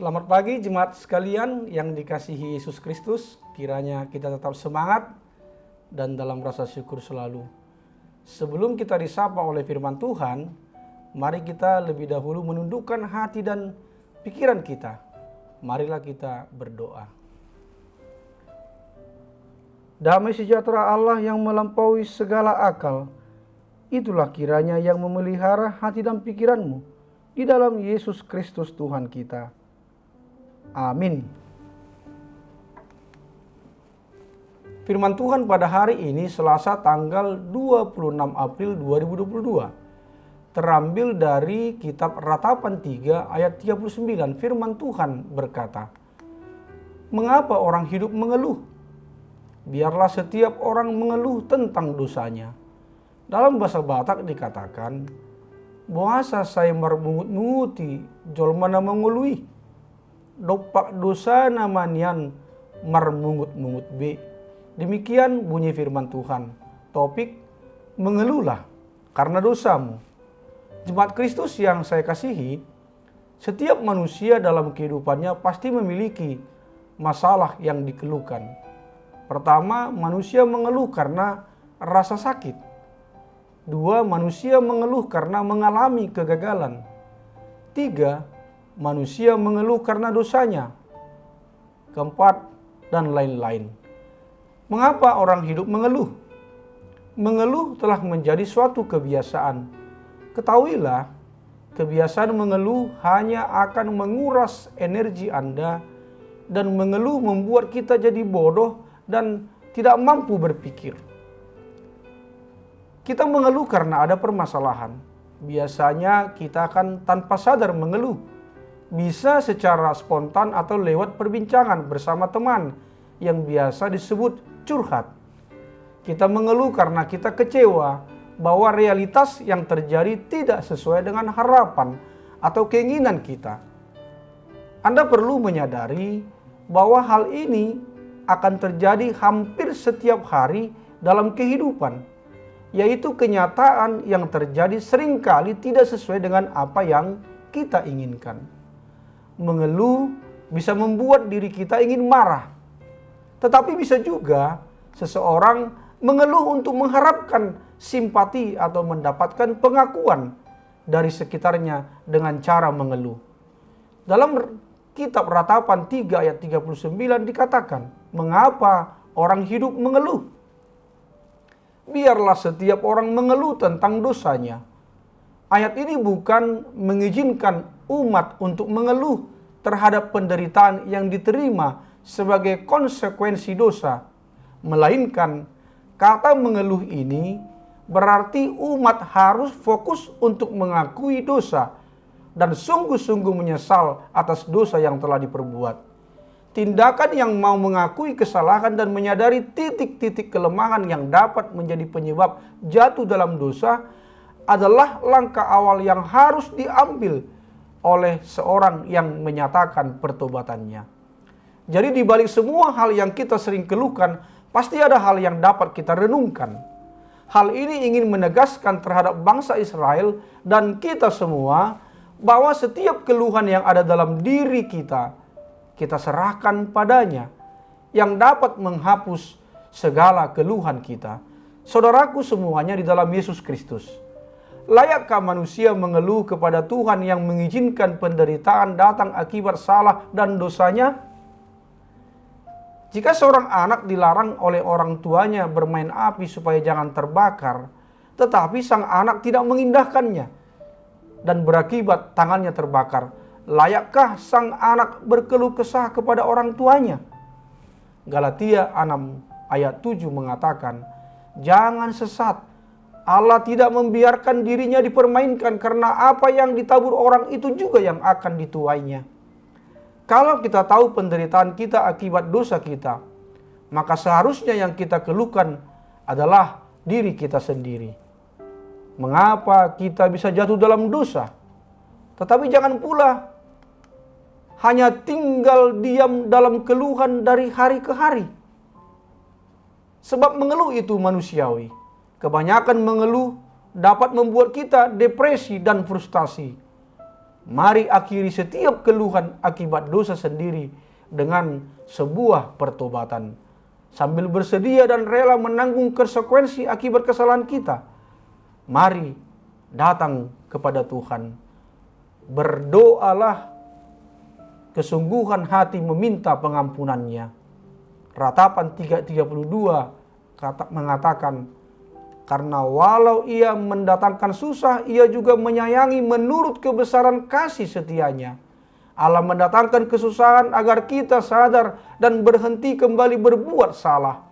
Selamat pagi jemaat sekalian yang dikasihi Yesus Kristus. Kiranya kita tetap semangat dan dalam rasa syukur selalu. Sebelum kita disapa oleh firman Tuhan, mari kita lebih dahulu menundukkan hati dan pikiran kita. Marilah kita berdoa. Damai sejahtera Allah yang melampaui segala akal, itulah kiranya yang memelihara hati dan pikiranmu di dalam Yesus Kristus Tuhan kita. Amin. Firman Tuhan pada hari ini Selasa tanggal 26 April 2022 terambil dari kitab Ratapan 3 ayat 39. Firman Tuhan berkata, "Mengapa orang hidup mengeluh? Biarlah setiap orang mengeluh tentang dosanya." Dalam bahasa Batak dikatakan, "Boasa saya marmungut-munguti jolmana mengului. Dopak dosa namanian marmungut-mungut be." Demikian bunyi firman Tuhan. Topik, mengeluhlah karena dosamu. Jemaat Kristus yang saya kasihi, setiap manusia dalam kehidupannya pasti memiliki masalah yang dikeluhkan. Pertama, manusia mengeluh karena rasa sakit. Dua, manusia mengeluh karena mengalami kegagalan. Tiga, manusia mengeluh karena dosanya. Keempat, dan lain-lain. Mengapa orang hidup mengeluh? Mengeluh telah menjadi suatu kebiasaan. Ketahuilah, kebiasaan mengeluh hanya akan menguras energi Anda, dan mengeluh membuat kita jadi bodoh dan tidak mampu berpikir. Kita mengeluh karena ada permasalahan. Biasanya kita akan tanpa sadar mengeluh. Bisa secara spontan atau lewat perbincangan bersama teman yang biasa disebut curhat. Kita mengeluh karena kita kecewa bahwa realitas yang terjadi tidak sesuai dengan harapan atau keinginan kita. Anda perlu menyadari bahwa hal ini akan terjadi hampir setiap hari dalam kehidupan, yaitu kenyataan yang terjadi seringkali tidak sesuai dengan apa yang kita inginkan. Mengeluh bisa membuat diri kita ingin marah, tetapi bisa juga seseorang mengeluh untuk mengharapkan simpati atau mendapatkan pengakuan dari sekitarnya dengan cara mengeluh. Dalam kitab Ratapan 3 ayat 39 dikatakan, "Mengapa orang hidup mengeluh? Biarlah setiap orang mengeluh tentang dosanya." Ayat ini bukan mengizinkan umat untuk mengeluh terhadap penderitaan yang diterima sebagai konsekuensi dosa, melainkan kata mengeluh ini berarti umat harus fokus untuk mengakui dosa dan sungguh-sungguh menyesal atas dosa yang telah diperbuat. Tindakan yang mau mengakui kesalahan dan menyadari titik-titik kelemahan yang dapat menjadi penyebab jatuh dalam dosa adalah langkah awal yang harus diambil oleh seorang yang menyatakan pertobatannya. Jadi di balik semua hal yang kita sering keluhkan, pasti ada hal yang dapat kita renungkan. Hal ini ingin menegaskan terhadap bangsa Israel dan kita semua bahwa setiap keluhan yang ada dalam diri kita, kita serahkan padanya yang dapat menghapus segala keluhan kita. Saudaraku semuanya di dalam Yesus Kristus, layakkah manusia mengeluh kepada Tuhan yang mengizinkan penderitaan datang akibat salah dan dosanya? Jika seorang anak dilarang oleh orang tuanya bermain api supaya jangan terbakar, tetapi sang anak tidak mengindahkannya dan berakibat tangannya terbakar, layakkah sang anak berkeluh kesah kepada orang tuanya? Galatia 6 ayat 7 mengatakan, "Jangan sesat, Allah tidak membiarkan dirinya dipermainkan, karena apa yang ditabur orang itu juga yang akan dituainya." Kalau kita tahu penderitaan kita akibat dosa kita, maka seharusnya yang kita keluhkan adalah diri kita sendiri. Mengapa kita bisa jatuh dalam dosa? Tetapi jangan pula hanya tinggal diam dalam keluhan dari hari ke hari. Sebab mengeluh itu manusiawi. Kebanyakan mengeluh dapat membuat kita depresi dan frustasi. Mari akhiri setiap keluhan akibat dosa sendiri dengan sebuah pertobatan. Sambil bersedia dan rela menanggung konsekuensi akibat kesalahan kita, mari datang kepada Tuhan. Berdoalah kesungguhan hati meminta pengampunannya. Ratapan 3:32 mengatakan, karena walau ia mendatangkan susah, ia juga menyayangi menurut kebesaran kasih setianya. Allah mendatangkan kesusahan agar kita sadar dan berhenti kembali berbuat salah.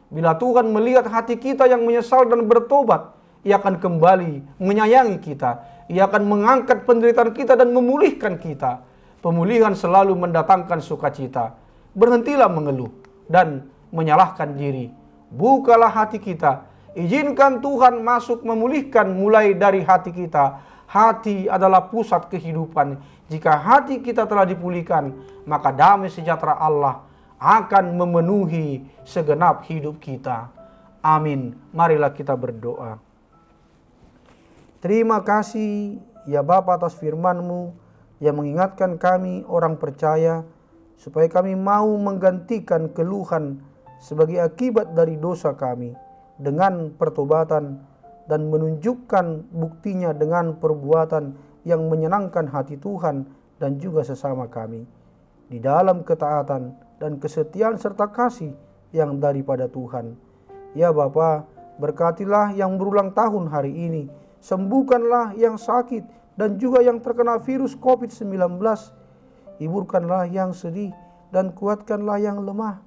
Bila Tuhan melihat hati kita yang menyesal dan bertobat, Ia akan kembali menyayangi kita. Ia akan mengangkat penderitaan kita dan memulihkan kita. Pemulihan selalu mendatangkan sukacita. Berhentilah mengeluh dan menyalahkan diri. Bukalah hati kita. Izinkan Tuhan masuk memulihkan mulai dari hati kita. Hati adalah pusat kehidupan. Jika hati kita telah dipulihkan, maka damai sejahtera Allah akan memenuhi segenap hidup kita. Amin. Marilah kita berdoa. Terima kasih ya Bapa atas firman-Mu yang mengingatkan kami orang percaya supaya kami mau menggantikan keluhan sebagai akibat dari dosa kami dengan pertobatan dan menunjukkan buktinya dengan perbuatan yang menyenangkan hati Tuhan dan juga sesama kami di dalam ketaatan dan kesetiaan serta kasih yang daripada Tuhan. Ya Bapa, berkatilah yang berulang tahun hari ini, sembuhkanlah yang sakit dan juga yang terkena virus COVID-19, hiburkanlah yang sedih dan kuatkanlah yang lemah.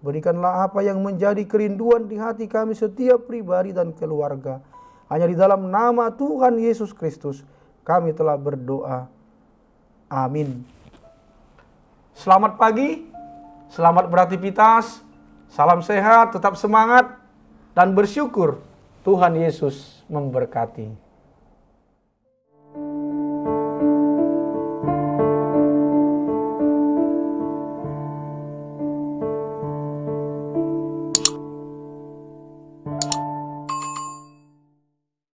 Berikanlah apa yang menjadi kerinduan di hati kami setiap pribadi dan keluarga. Hanya di dalam nama Tuhan Yesus Kristus kami telah berdoa. Amin. Selamat pagi, selamat beraktivitas, salam sehat, tetap semangat, dan bersyukur Tuhan Yesus memberkati.